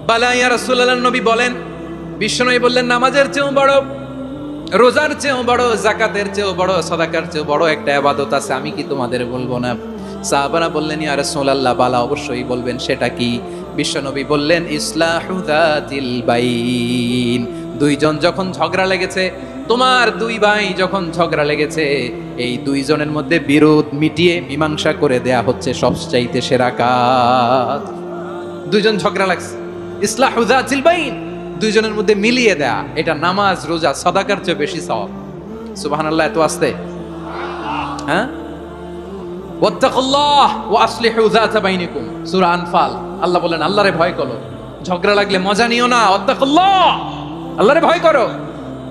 বালা ইয়া রাসূলুল্লাহ। নবী বলেন, বিশ্বনবী বললেন, নামাজের চেয়েও বড়, রোজার চেয়েও বড়, যাকাতের চেয়েও বড়, সাদাকার চেয়েও বড় একটা ইবাদত আছে, আমি কি তোমাদের বলবো না? সাহাবারা বললেন, ইয়া রাসূলুল্লাহ, বালা, অবশ্যই বলবেন, সেটা কি? বিশ্বনবী বললেন, ইসলাহু যাতিল বাইন। দুইজন যখন ঝগড়া লেগেছে, তোমার দুই ভাই যখন ঝগড়া লেগেছে, এই দুইজনের মধ্যে বিরোধ মিটিয়ে মীমাংসা করে দেয়া হচ্ছে সবচাইতে সেরা কাজ। দুইজন ঝগড়া লাগছে, ইসলাহু যাতিল বাইন, দুইজনের মধ্যে মিলিয়ে দেয়া, এটা নামাজ, রোজা, সাদাকার চেয়ে বেশি সওয়াব। সুবহানাল্লাহ, এত আস্তে? হ্যাঁ, ওয়াত্তাকুল্লাহ ওয়া আসলিহু যাতা বাইনিকুম, সূরা আনফাল। আল্লাহ বলেন, আল্লাহরে ভয় করো, ঝগড়া লাগলে মজা নিও না, ওয়াত্তাকুল্লাহ, আল্লাহরে ভয় করো,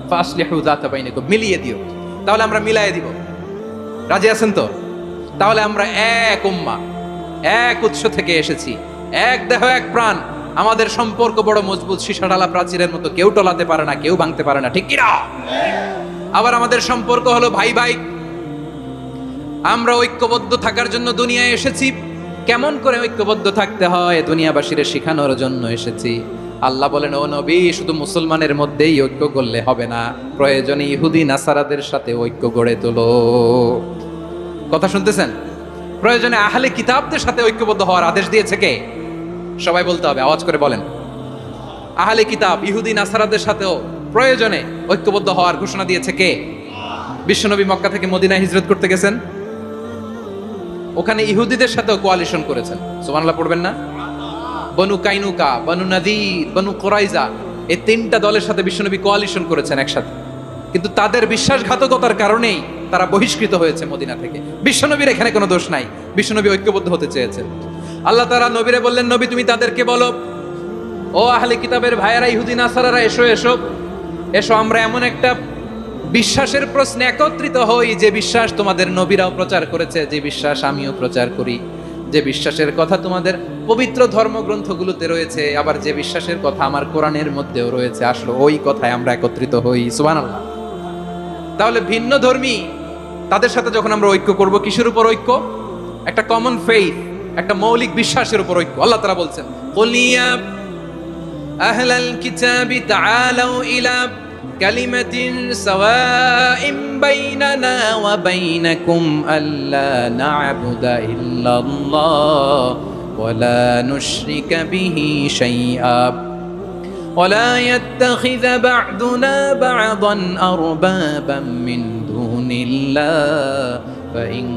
ফাসলিহু যাতা বাইনিকুম, মিলিয়ে দিও। তাহলে আমরা মিলায়ে দিব। রাজি আছেন তো? তাহলে আমরা এক উম্মাহ, এক উৎস থেকে এসেছি, এক দেহ এক প্রাণ, আমাদের সম্পর্ক বড় মজবুত, সীসাডালা প্রাচীরের মতো, কেউ টলাতে পারে না, কেউ ভাঙতে পারে না, ঠিক কিনা? আবার আমাদের সম্পর্ক হলো ভাই ভাই। আমরা ঐক্যবদ্ধ থাকার জন্য দুনিয়ায় এসেছি। কেমন করে ঐক্যবদ্ধ থাকতে হয় দুনিয়াবাসীরে শেখানোর জন্য এসেছি। আল্লাহ বলেন, ও নবী, শুধু মুসলমানের মধ্যেই ঐক্য করলে হবে না, প্রয়োজনে ইহুদি নাসারাদের সাথে ঐক্য গড়ে তোলো। কথা শুনতেছেন? প্রয়োজনে আহলে কিতাবদের সাথে ঐক্যবদ্ধ হওয়ার আদেশ দিয়েছে কে? সবাই বলতে হবে, আওয়াজ করে বলেন। আহলে কিতাব ইহুদি নাসারাদের সাথেও প্রয়োজনে ঐক্যবদ্ধ হওয়ার ঘোষণা দিয়েছে কে? বিশ্বনবী মক্কা থেকে মদিনায় হিজরত করতে গেছেন, ওখানে ইহুদিদের সাথেও কোয়ালিশন করেছেন। সুবহানাল্লাহ পড়বেন না? বনু কাইনুকা, বনু নাদির, বনু কুরাইজা, এই তিনটা দলের সাথে বিশ্বনবী কোয়ালিশন করেছেন একসাথে। কিন্তু তাদের বিশ্বাসঘাতকতার কারণেই তারা বহিষ্কৃত হয়েছে মদিনা থেকে। বিশ্বনবীর এখানে কোনো দোষ নাই, বিশ্বনবী ঐক্যবদ্ধ হতে চেয়েছেন। আল্লাহ তাআলা নবীরে বললেন, নবী তুমি তাদেরকে বলো, ও আহলে কিতাবের ভাইয়েরা, ইহুদি নাসারারা, এসো এসো এসো, আমরা এমন একটা বিশ্বাসের প্রশ্নে একত্রিত হই যে বিশ্বাস তোমাদের নবীরাও প্রচার করেছে, যে বিশ্বাস আমিও প্রচার করি, যে বিশ্বাসের কথা তোমাদের পবিত্র ধর্মগ্রন্থগুলোতে রয়েছে, আবার যে বিশ্বাসের কথা আমার কোরআনের মধ্যেও রয়েছে, আসলে ওই কথায় আমরা একত্রিত হই। সুবহানাল্লাহ। তাহলে ভিন্ন ধর্মী তাদের সাথে যখন আমরা ঐক্য করব, কিসের উপর ঐক্য? একটা কমন ফেইথ, একটা মৌলিক বিশ্বাসের উপর ঐক্য। আল্লাহ তাআলা বলছেন, কুলিয়া আহলাল কিতাবি তাআলাউ ইলা কালিমাতিন সাওয়াইন বাইনানা ওয়া বাইনাকুম আল্লা না'বুদা ইল্লাল্লাহ ওয়া লা নুশরিকা বিহি শাইআ ওয়া লা ইয়াত্তাখিযা বা'দুনা বা'দান আরবাবাম মিন দুনিল্লাহ ফাইন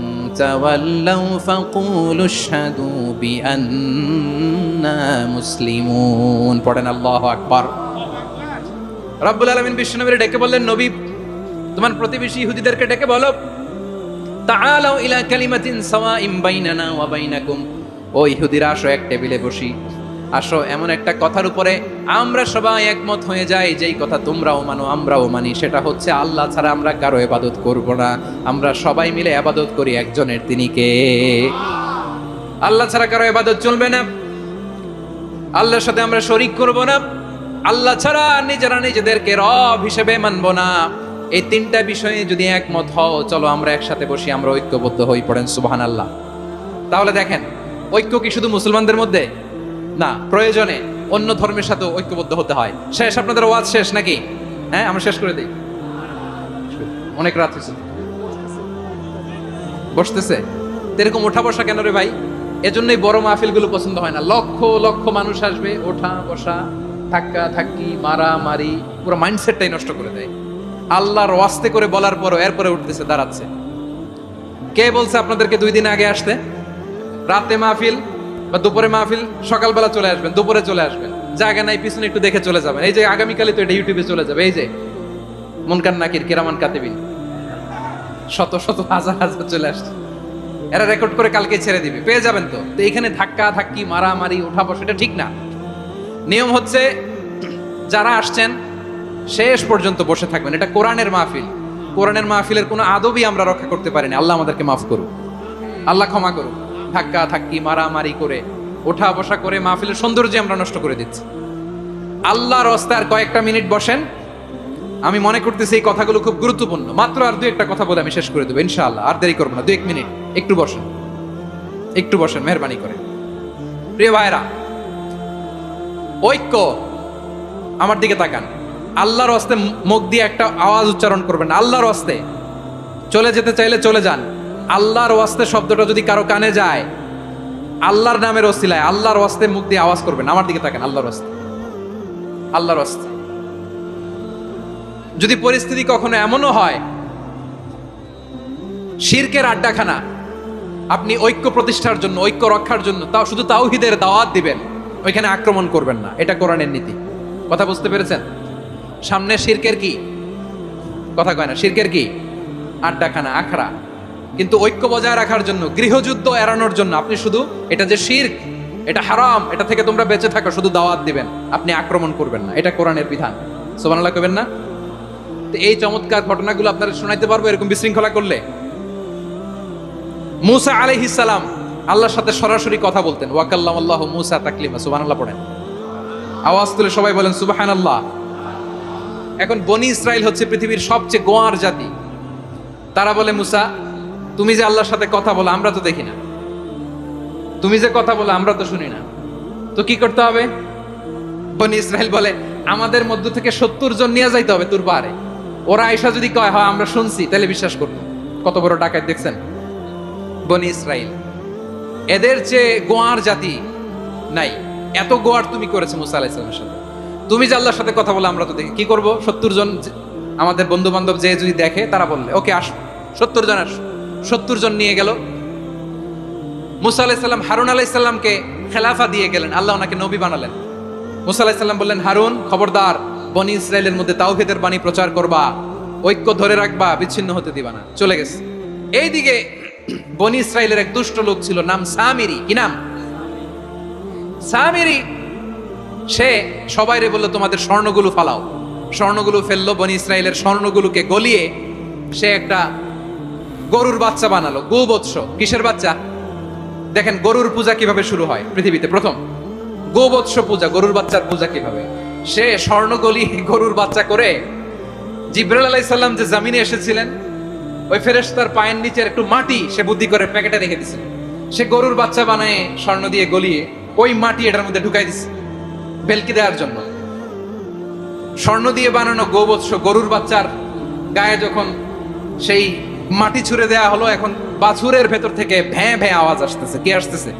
তাওয়াল্লাউ ফাকুলু আশহাদু বিআন্না মুসলিমুন। পড়েন আল্লাহু আকবার। রব্বুল আলামিন বিশ্বনবীকে ডেকে বললেন, নবী তোমার প্রতিবেশী ইহুদিদেরকে ডেকে বলো, তাআলাউ ইলা কালিমাতিন সাওয়াইন বাইনানা ওয়া বাইনাকুম, ও ইহুদিরা আসো, এক টেবিলে বসি, আসো এমন একটা কথার উপরে আমরা সবাই একমত হয়ে যাই, যেই কথা তোমরাও মানো আমরাও মানি, সেটা হচ্ছে আল্লাহ ছাড়া আমরা কারো ইবাদত করব না, আমরা সবাই মিলে ইবাদত করি একজনের, তিনি কে? আল্লাহ ছাড়া কারো ইবাদত চলবে না, আল্লাহর সাথে আমরা শরীক করব না, আল্লাহ ছাড়া নিজেরা নিজেদেরকে রব হিসেবে মানব না। এই তিনটা বিষয়ে যদি একমত হও, চলো আমরা একসাথে বসি, আমরা ঐক্যবদ্ধ হই। পড়েন সুবহানাল্লাহ। তাহলে দেখেন, ঐক্য কি শুধু মুসলমানদের মধ্যে না, প্রয়োজনে অন্য ধর্মের সাথে ঐক্যবদ্ধ হতে হয়। শেষ? আপনাদের ওয়াজ শেষ নাকি? হ্যাঁ, আমরা শেষ করে দিই, অনেক রাত হয়েছে। বসতেছে এরকম ওঠা বসা কেন রে ভাই? এজন্যই বড় মাহফিলগুলো পছন্দ হয় না। লক্ষ লক্ষ মানুষ আসবে, ওঠা বসা, ধাক্কা ধাক্কি, মারামারি, পুরো মাইন্ডসেটটাই নষ্ট করে দেয়। আল্লাহর ওয়াস্তে করে বলার পরও এরপরে উঠতেছে, দাঁড়াচ্ছে। কে বলছে আপনাদেরকে 2 দিন আগে আসতে? রাতে মাহফিল বা দুপুরে মাহফিল, সকালবেলা চলে আসবেন, দুপুরে চলে আসবেন, জায়গা নাই পিছনে একটু দেখে চলে যাবেন। এই যে আগামীকালই তো এটা ইউটিউবে চলে যাবে, এই যে মুনকার নাকির কিরামান কাতিবিন, শত শত হাজার হাজার চলে আসছে, এরা রেকর্ড করে কালকে ছেড়ে দিবে, পেয়ে যাবেন। তো এইখানে ধাক্কা ধাক্কি, মারামারি, ওঠা বসা, এটা ঠিক না। নিয়ম হচ্ছে যারা আসছেন শেষ পর্যন্ত বসে থাকবেন। এটা কোরআনের মাহফিল, কোরআনের মাহফিলের কোনো আদবই আমরা রক্ষা করতে পারিনি। আল্লাহ আমাদেরকে মাফ করুক, আল্লাহ ক্ষমা করুক। ধাক্কা ধাক্কি, মারামারি করে, ওঠা বসা করে মাহফিলের সৌন্দর্য আমরা নষ্ট করে দিচ্ছি। আল্লাহর রাস্তায় আর কয়েকটা মিনিট বসেন। আমি মনে করতেছি এই কথাগুলো খুব গুরুত্বপূর্ণ। মাত্র আর 2-1টা কথা বলে আমি শেষ করে দেবো ইনশাআল্লাহ, আর দেরি করবো না। 2-1 মিনিট একটু বসেন, একটু বসেন মেহরবানি করে। প্রিয় ভাইরা, ঐক্য, আমার দিকে তাকান। আল্লাহর রাস্তে মুখ দিয়ে একটা আওয়াজ উচ্চারণ করবেন, আল্লাহর রাস্তে। চলে যেতে চাইলে চলে যান। আল্লাহর ওয়াস্তে শব্দটা যদি কারো কানে যায়, আল্লাহর নামের ওসিলায় আল্লাহর ওয়াস্তে মুখ দিয়ে আওয়াজ করবেন। আমার দিকে তাকান, আল্লাহর ওয়াস্তে, আল্লাহর ওয়াস্তে। যদি পরিস্থিতি কখনো এমনও হয় শিরকের আড্ডাখানা, আপনি ঐক্য প্রতিষ্ঠার জন্য, ঐক্য রক্ষার জন্য তাও শুধু তাওহীদের দাওয়াত দিবেন, ওইখানে আক্রমণ করবেন না। এটা কোরআনের নীতি। কথা বুঝতে পেরেছেন? সামনে শিরকের কি কথা কয় না, শিরকের কি আড্ডাখানা, আখড়া। কিন্তু ঐক্য বজায় রাখার জন্য, গৃহযুদ্ধ এড়ানোর জন্য আপনি শুধু এটা যে শিরক, এটা হারাম, এটা থেকে তোমরা বেঁচে থাকো, শুধু দাওয়াত দিবেন, আপনি আক্রমণ করবেন না। এটা কোরআনের বিধান। সুবহানাল্লাহ কইবেন না? তো এই চমৎকার ঘটনাগুলো আপনারা শোনাইতে পারবো এরকম বিশৃঙ্খলা করলে। মুসা আলাইহিস সালাম আল্লাহর সাথে সরাসরি কথা বলতেন। ওয়াকাল্লামাল্লাহু মূসা তাকলিমা, সুবহানাল্লাহ পড়েন। আওয়াজ তুলে সবাই বলেন সুবহানাল্লাহ। এখন বনি ইসরাইল হচ্ছে পৃথিবীর সবচেয়ে গোয়ার জাতি। তারা বলে, মূসা তুমি যে আল্লাহর সাথে কথা বলো আমরা তো দেখি না, তুমি যে কথা বলো আমরা তো শুনি না, তো কি করতে হবে? বনি ইসরাইল বলে, আমাদের মধ্য থেকে 70 জন নিয়ে যাইতে হবে তোর পারে। ওরা আয়েশা যদি কয় হয় আমরা শুনছি, তাহলে বিশ্বাস করবো। কত বড় ডাকাত দেখছেন বনি ইসরাইল। এদের চেয়ে গোয়ার জাতি নাই। এত গোয়ার তুমি করেছো মুসা আলাইহিস সালামের সাথে। তুমি যে আল্লাহর সাথে কথা বলে আমরা তো দেখি, কি করব? 70 জন আমাদের বন্ধু বান্ধব যে যদি দেখে, তারা বললে ওকে আস, 70 জন আস। 70 জন নিয়ে গেল। মুসা আলাইহিস সালাম হারুন আলাইহিস সালামকে খেলাফা দিয়ে গেলেন, আল্লাহ ওনাকে নবী বানালেন। মুসা আলাইহিস সালাম বললেন, হারুন খবরদার, বনি ইসরাইলের মধ্যে তাওহীদের বাণী প্রচার করবা, ঐক্য ধরে রাখবা, বিচ্ছিন্ন হতে দিবা না। চলে গেছে। এইদিকে বনি ইসরাইলের এক দুষ্ট লোক ছিল, নাম সামিরি। কি নাম? সামিরি। সে সবাইরে বললো তোমাদের স্বর্ণগুলো ফালাও। স্বর্ণগুলো ফেললো, বনি ইসরাইলের স্বর্ণগুলোকে গলিয়ে সে একটা গরুর বাচ্চা বানালো। গোবৎস। কিসের বাচ্চা? দেখেন গরুর পূজা কিভাবে শুরু হয় পৃথিবীতে প্রথম। গোবৎস পূজা, গরুর বাচ্চার পূজা কিভাবে। সে স্বর্ণ গলিয়ে গরুর বাচ্চা করে, জিবরাইল আলাইহিস সালাম যে জমিনে এসেছিলেন, ওই ফেরেশতার পায়ের নিচের একটু মাটি সে বুদ্ধি করে প্যাকেটে রেখে দিছিল। সে গরুর বাচ্চা বানায় স্বর্ণ দিয়ে গলিয়ে ওই মাটি এটার মধ্যে ঢুকাই দিছে ভেলকি দেওয়ার জন্য। স্বর্ণ দিয়ে বানানো গোবৎস গরুর বাচ্চার গায়ে যখন সেই মাটি ছুঁড়ে দেয়া হলো, এখন বাছুরের ভেতর থেকে ভ্যাঁ ভ্যাঁ আওয়াজ আসতেছে। কে আসতেছে?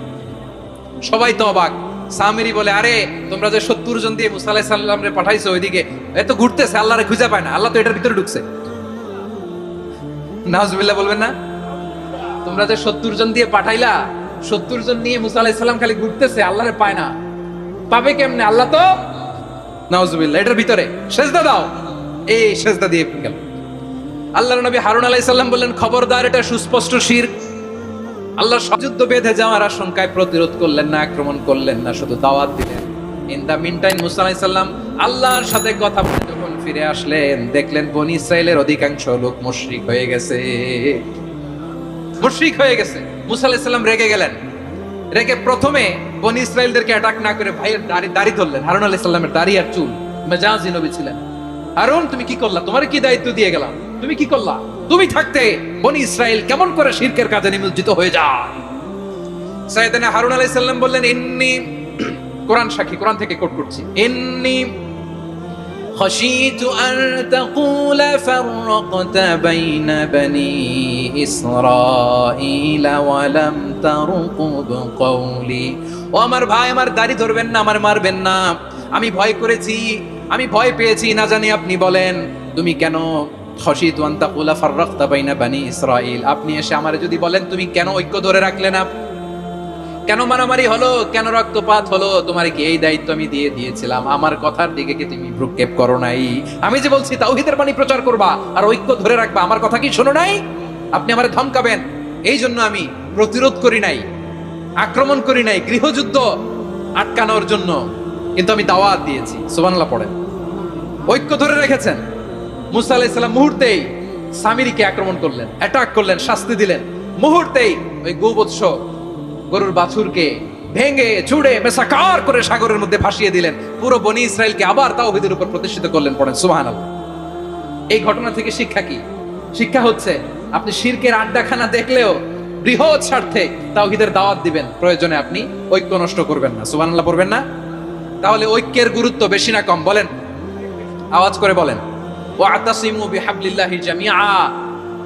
সবাই তো অবাক। সামিরি বলে, আরে তোমরা যে 70 জন দিয়ে মুসা আলাইহিস সালামরে পাঠাইছো ওইদিকে, এত ঘুরতেছে, আল্লাহরে খুঁজে পায় না, আল্লাহ তো এটার ভিতরে ঢুকছে। নাউজুবিল্লাহ বলবেন না? তোমরা যে 70 জন দিয়ে পাঠাইলা, 70 জন নিয়ে মুসা আলাইহিস সালাম খালি ঘুরতেছে, আল্লাহরে পায় না। পাবে কেমনে? আল্লাহ তো, নাউজুবিল্লাহ, এটার ভিতরে সেজদা দাও। এই সেজদা দিয়ে গেল। আল্লাহর নবী হারুন আলাইহিস সালাম বললেন, খবরদার, এটা সুস্পষ্ট শিরক। আল্লাহর যুদ্ধ বেঁধে যাওয়ার আশঙ্কায় প্রতিরোধ করলেন না, আক্রমণ করলেন না, শুধু দাওয়াত দিলেন। ইন দা মিন টাইম মুসা আলাইহিস সালাম আল্লাহর সাথে কথা বলে যখন ফিরে আসলেন, দেখলেন বনি ইসরাইলের অধিকাংশ লোক মুশরিক হয়ে গেছে। মুশরিক হয়ে গেছে। মুসা আলাইহিস সালাম রেগে গেলেন। রেগে প্রথমে বনি ইসরাইলদেরকে অ্যাটাক না করে ভাইয়ের দাড়ি ধরলেন। হারুন আলাইহিস সালামের দাড়ি আর চুল। মেজাজি নবী ছিলেন। হারুন, তুমি কি করলা? তোমার কি দায়িত্ব দিয়ে গেলাম, তুমি কি করলা? তুমি থাকতে বনি ইসরাইল কেমন করে শিরকের কাজে নিমজ্জিত হয়ে যায়? সাইয়েদনা হারুন আলাইহিস সালাম বললেন, ইন্নী, কোরআন সাক্ষী, কোরআন থেকে কোট করছি, ইন্নী খাশিতু আন তাকুলা ফাররাকতা বাইনা বনি ইসরাঈল ওয়া লাম তারকুব কওলি। ও আমার ভাই, আমার দাড়ি ধরবেন না, আমার মারবেন না। আমি ভয় করেছি, আমি ভয় পেয়েছি, না জানি আপনি বলেন তুমি কেন খাশিতু আন তাকুলা ফাররাকতা বাইনা বনি ইসরাঈল, আপনি এসে আমারে যদি বলেন তুমি কেন ঐক্য ধরে রাখলে না, কেন মারামারি হলো, কেন রক্তপাত হলো, তোমার কি এই দায়িত্ব আমি দিয়ে দিয়েছিলাম? আমার কথার দিকে কি তুমি ভ্রুক্ষেপ করো নাই? আমি যে বলছি তাওহীদের বাণী প্রচার করবা আর ঐক্য ধরে রাখবা, আমার কথা কি শোনো নাই? আপনি আমারে ধমকাবেন, এই জন্য আমি প্রতিরোধ করি নাই, আক্রমণ করি নাই, গৃহযুদ্ধ আটকানোর জন্য কিন্তু আমি দাওয়াত দিয়েছি। সুবহানাল্লাহ পড়েন। ঐক্য ধরে রেখেছেন। মুসা আলাইহিস সালাম মুহূর্তেই সামিরিকে আক্রমণ করলেন, অ্যাটাক করলেন, শাস্তি দিলেন। মুহূর্তেই ওই গোবৎস গরুর বাছুরকে ভেঙে চুড়ে মেসাকার করে সাগরের মধ্যে ভাসিয়ে দিলেন। পুরো বনি ইসরাইলকে আবার তাওহীদের উপর প্রতিষ্ঠিত করলেন। পড়েন সুবহানাল্লাহ। এই ঘটনা থেকে শিক্ষা কি? শিক্ষা হচ্ছে আপনি শিরকের আড্ডাখানা দেখলেও বৃহৎ স্বার্থে তাওহীদের দাওয়াত দিবেন, প্রয়োজনে আপনি ঐক্য নষ্ট করবেন না। সুবহানাল্লাহ পড়বেন না? তাহলে ঐক্যের গুরুত্ব বেশি না কম? বলেন, আওয়াজ করে বলেন। ওয়াতাসিমু বিহাবলিল্লাহি জামিআ,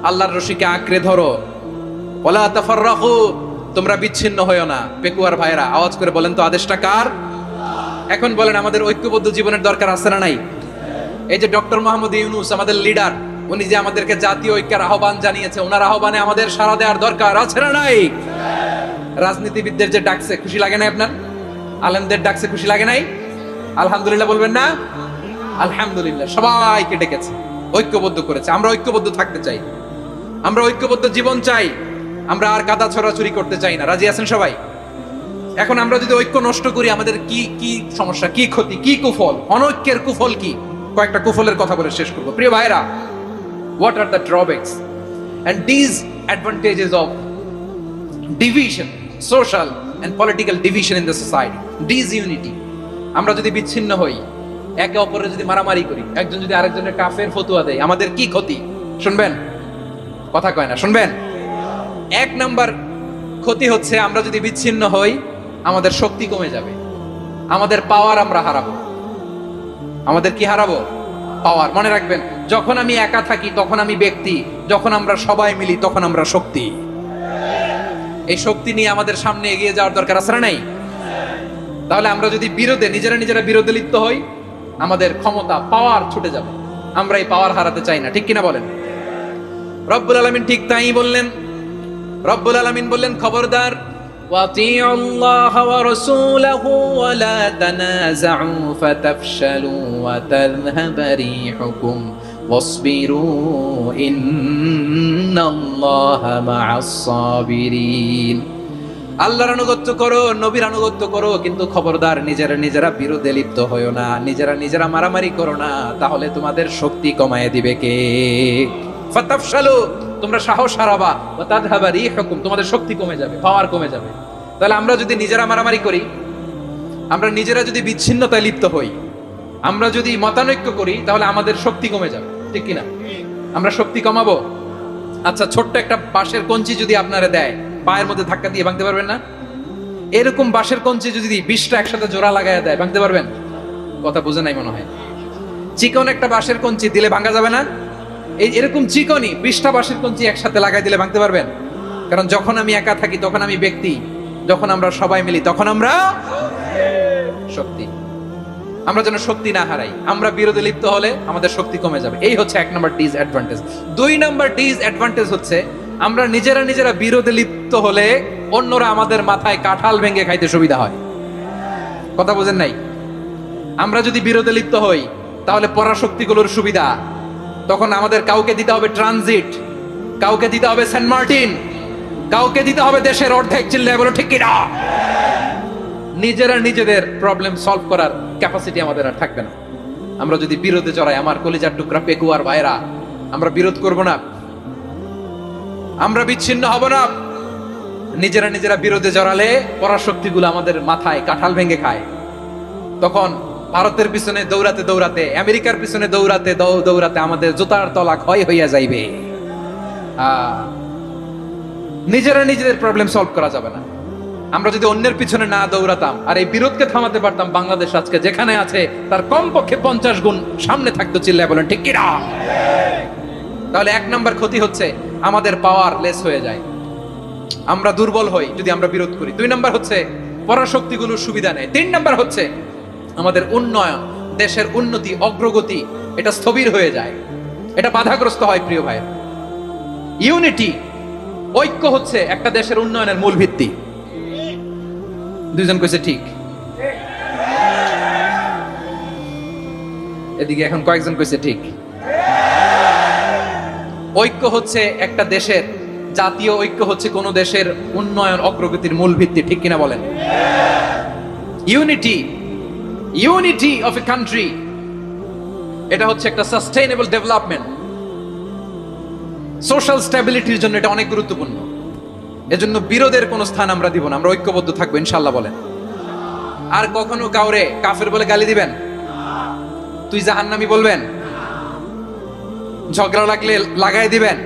আল্লাহর রশিকে আঁকড়ে ধরো। ওয়ালা তাফাররাকু, তোমরা বিচ্ছিন্ন হয়ো না। পেকুয়ার ভাইরা আওয়াজ করে বলেন তো, আদেশটা কার? এখন বলেন, আমাদের ঐক্যবদ্ধ জীবনের দরকার আছে না নাই? এই যে ডক্টর মোহাম্মদ ইউনূস আমাদের লিডার, উনি যে আমাদেরকে জাতীয় ঐক্যের আহ্বান জানিয়েছে, ওনার আহ্বানে আমাদের সাড়া দেওয়ার দরকার আছে না নাই? রাজনীতিবিদদের যে ডাকছে, খুশি লাগে না আপনার? আলেমদের ডাকছে, খুশি লাগে নাই? আলহামদুলিল্লাহ বলবেন না? আলহামদুলিল্লাহ, সবাইকে ডেকেছে, ঐক্যবদ্ধ করেছে। আমরা ঐক্যবদ্ধ থাকতে চাই, আমরা ঐক্যবদ্ধ জীবন চাই, আমরা আর কাদা ছড়াছড়ি করতে চাই না। রাজি আছেন সবাই? এখন আমরা যদি ঐক্য নষ্ট করি, আমাদের কি কি সমস্যা, কি ক্ষতি, কি কুফল? অনৈক্যের কুফল কি? কয়েকটা কুফলের কথা বলে শেষ করবো। প্রিয় ভাইরা, what are the drawbacks and disadvantages of division? social and political division in the society, disunity. আমরা যদি বিচ্ছিন্ন হই, একে অপরের যদি মারামারি করি, একজন যদি আরেকজনের কাফের ফতোয়া দেয়, আমাদের কি ক্ষতি? শুনবেন? কথা কয় না, শুনবেন? এক নাম্বার ক্ষতি হচ্ছে আমরা যদি বিচ্ছিন্ন হই, আমাদের শক্তি কমে যাবে, আমাদের পাওয়ার আমরা হারাবো। আমাদের কি হারাবো? পাওয়ার। মনে রাখবেন, যখন আমি একা থাকি তখন আমি ব্যক্তি, যখন আমরা সবাই মিলি তখন আমরা শক্তি। এই শক্তি নিয়ে আমাদের সামনে এগিয়ে যাওয়ার দরকার আছে না নাই? তাহলে আমরা যদি নিজেরা বিরোধে লিপ্ত হই, আমাদের ক্ষমতা, পাওয়ার ছুটে যাবে। আমরা এই পাওয়ার হারাতে চাই না, ঠিক কিনা বলেন? রব্বুল আলামিন ঠিক তাই বললেন। রব্বুল আলামিন বললেন, খবরদার, وَأَطِيعُوا اللَّهَ وَرَسُولَهُ وَلَا تَنَازَعُوا فَتَفْشَلُوا وَتَذْهَبَ رِيحُكُمْ وَاصْبِرُوا إِنَّ اللَّهَ مَعَ الصَّابِرِينَ। আল্লাহর আনুগত্য করো, নবীর আনুগত্য করো, কিন্তু খবরদার নিজেরা বিরোধে লিপ্ত হয়ো না, নিজেরা মারামারি করো না, তাহলে তোমাদের শক্তি কমায় দিবে কে? ফাতাফশালু, তোমরা সাহস হারাবা, ওয়া তাযহাবা রিহুকুম, তোমাদের শক্তি কমে যাবে, পাওয়ার কমে যাবে। তাহলে আমরা যদি নিজেরা মারামারি করি, আমরা নিজেরা যদি বিচ্ছিন্নতায় লিপ্ত হই, আমরা যদি মতানৈক্য করি, তাহলে আমাদের শক্তি কমে যাবে, ঠিক কিনা? আমরা শক্তি কমাবো। আচ্ছা, ছোট্ট একটা বাঁশের কঞ্চি যদি আপনারা দেয়, পায়ের মধ্যে ধাক্কা দিয়ে ভাঙতে পারবেন না? এরকম বাঁশের কঞ্চি যদি 20টা একসাথে জোড়া লাগায় দেয়, ভাঙতে পারবেন? কথা বুঝে নাই মনে হয়। চিকন একটা বাঁশের কঞ্চি দিলে ভাঙা যাবে না? এরকম চিকনই 20টা বাঁশের কঞ্চি একসাথে লাগাই দিলে ভাঙতে পারবেন? কারণ যখন আমি একা থাকি তখন আমি ব্যক্তি, যখন আমরা সবাই মিলি তখন আমরা শক্তি। আমরা যেন শক্তি না হারাই। আমরা বিরোধে লিপ্ত হলে আমাদের শক্তি কমে যাবে। এই হচ্ছে 1 নাম্বার ডিসঅ্যাডভান্টেজ। 2 নাম্বার ডিসঅ্যাডভান্টেজ হচ্ছে, আমরা নিজেরা বিরোধে লিপ্ত হলে অন্যরা আমাদের মাথায় কাঁঠাল ভেঙে খাইতে সুবিধা হয়। কথা বুঝেন নাই? আমরা যদি বিরোধে লিপ্ত হই, তাহলে পরাশক্তিগুলোর সুবিধা, তখন আমাদের কাউকে দিতে হবে ট্রানজিট, কাউকে দিতে হবে সেন্ট মার্টিন, কাউকে দিতে হবে দেশের অর্ধেক। চিল্লায় বলো ঠিক কিনা? নিজেদের প্রবলেম সলভ করার ক্যাপাসিটি আমাদের আর থাকবে না। আমরা যদি বিরোধে জড়াই, আমার কলিজার টুকরা পেকুয়ার ভাইরা, আমরা বিরোধ করব না, আমরা বিচ্ছিন্ন হব না। নিজেরা বিরোধে জড়ালে পরাশক্তিগুলো আমাদের মাথায় কাঁঠাল ভেঙে খায়। তখন ভারতের পিছনে দৌড়াতে, আমেরিকার পিছনে দৌড়াতে আমাদের জুতার তলা ক্ষয় হইয়া যাইবে। নিজেদের প্রবলেম সলভ করা যাবে না। আমরা যদি অন্যের পিছনে না দৌড়াতাম আর এই বিরোধকে থামাতে পারতাম, বাংলাদেশ আজকে যেখানে আছে তার কমপক্ষে 50 গুণ সামনে থাকতো। চিল্লায় বলেন ঠিক কিনা? তাহলে 1 নাম্বার ক্ষতি হচ্ছে, আমাদের পাওয়ার লেস হয়ে যায়, আমরা দুর্বল হই যদি আমরা বিরোধ করি। 2 নাম্বার হচ্ছে, পরাশক্তিগুলোর সুবিধা নেয়। 3 নাম্বার হচ্ছে, আমাদের উন্নয়ন, দেশের উন্নতি, অগ্রগতি, এটা স্থবির হয়ে যায়, এটা বাধাগ্রস্ত হয়। প্রিয় ভাই, ইউনিটি, ঐক্য হচ্ছে একটা দেশের উন্নয়নের মূল ভিত্তি। 2 জন কইছে ঠিক, এদিকে এখন কয়েকজন কইছে ঠিক। ঐক্য হচ্ছে একটা দেশের, জাতীয় ঐক্য হচ্ছে কোন দেশের উন্নয়ন, অগ্রগতির মূল ভিত্তি, ঠিক কিনা বলেন? ইউনিটি অফ এ কান্ট্রি, এটা হচ্ছে একটা সাস্টেইনেবল ডেভেলপমেন্ট, সোশ্যাল স্ট্যাবিলিটির জন্য এটা অনেক গুরুত্বপূর্ণ। এজন্য বিরোধের কোনো স্থান আমরা দিব না, আমরা ঐক্যবদ্ধ থাকবো ইনশাআল্লাহ বলেন। আর কখনো কাউরে কাফের বলে গালি দিবেন? তুই জাহান্নামী বলবেন? ঝগড়া লাগলে লাগাই দিবেন?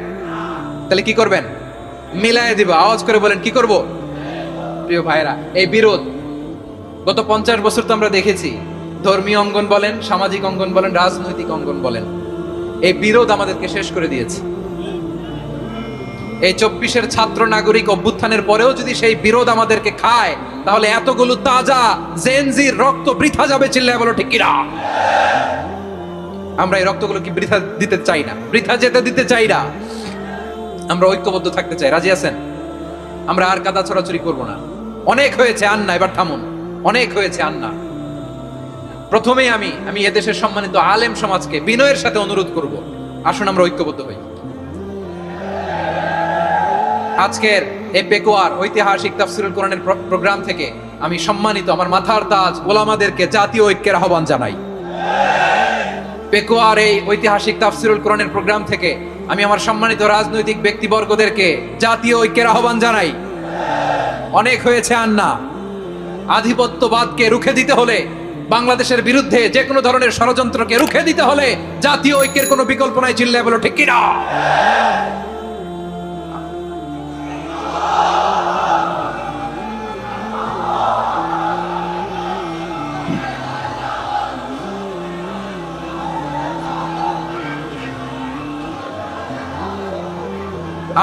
তাহলে কি করবেন? মিলায় দিব। আওয়াজ করে বলেন, কি করব? প্রিয় ভাইরা, এই বিরোধ গত 50 বছর তো আমরা দেখেছি, ধর্মীয় অঙ্গন বলেন, সামাজিক অঙ্গন বলেন, রাজনৈতিক অঙ্গন বলেন, এই বিরোধ আমাদেরকে শেষ করে দিয়েছে। এই 24-এর ছাত্র নাগরিক অভ্যুত্থানের পরেও যদি সেই বিরোধ আমাদেরকে খায়, তাহলে এতগুলো তাজা জেনজির রক্ত বৃথা যাবে। চিল্লায় বলো ঠিক কিনা? আমরা এই রক্তগুলো কি বৃথা দিতে চাই না, বৃথা যেতে দিতে চাই না। আমরা ঐক্যবদ্ধ থাকতে চাই। রাজি আছেন? আমরা আর কাদা ছড়াছড়ি করব না। অনেক হয়েছে আন্না, এবার থামুন। অনেক হয়েছে আন্না। প্রথমেই আমি এদেশের সম্মানিত আলেম সমাজকে বিনয়ের সাথে অনুরোধ করব, আসুন আমরা ঐক্যবদ্ধ হই। আজকের এই পেকুয়ার ঐতিহাসিক তাফসীরুল কোরআনের প্রোগ্রাম থেকে আমি সম্মানিত আমার মাথার তাজ ওলামাদেরকে জাতীয় ঐক্যের আহ্বান জানাই। পেকুয়ার এই ঐতিহাসিক তাফসীরুল কোরআনের প্রোগ্রাম থেকে আমি আমার সম্মানিত রাজনৈতিক ব্যক্তিবর্গদেরকে জাতীয় ঐক্যের আহ্বান জানাই। অনেক হয়েছে আর না। আধিপত্যবাদকে রুখে দিতে হলে, বাংলাদেশের বিরুদ্ধে যে কোনো ধরনের ষড়যন্ত্রকে রুখে দিতে হলে জাতীয় ঐক্যের কোনো বিকল্প নাই। চিল্লায় বলো ঠিক কিনা?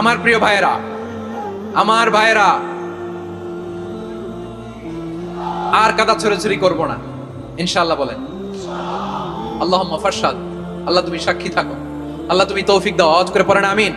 আমার প্রিয় ভাইয়েরা, আমার ভাইয়েরা, আর কাদা ছড়াছড়ি করব না ইনশাআল্লাহ। বলেন আল্লাহুম্মা ফাশহাদ। আল্লাহ তুমি সাক্ষী থাকো, আল্লাহ তুমি তৌফিক দাও। আওয়াজ করে পড়েন আমিন।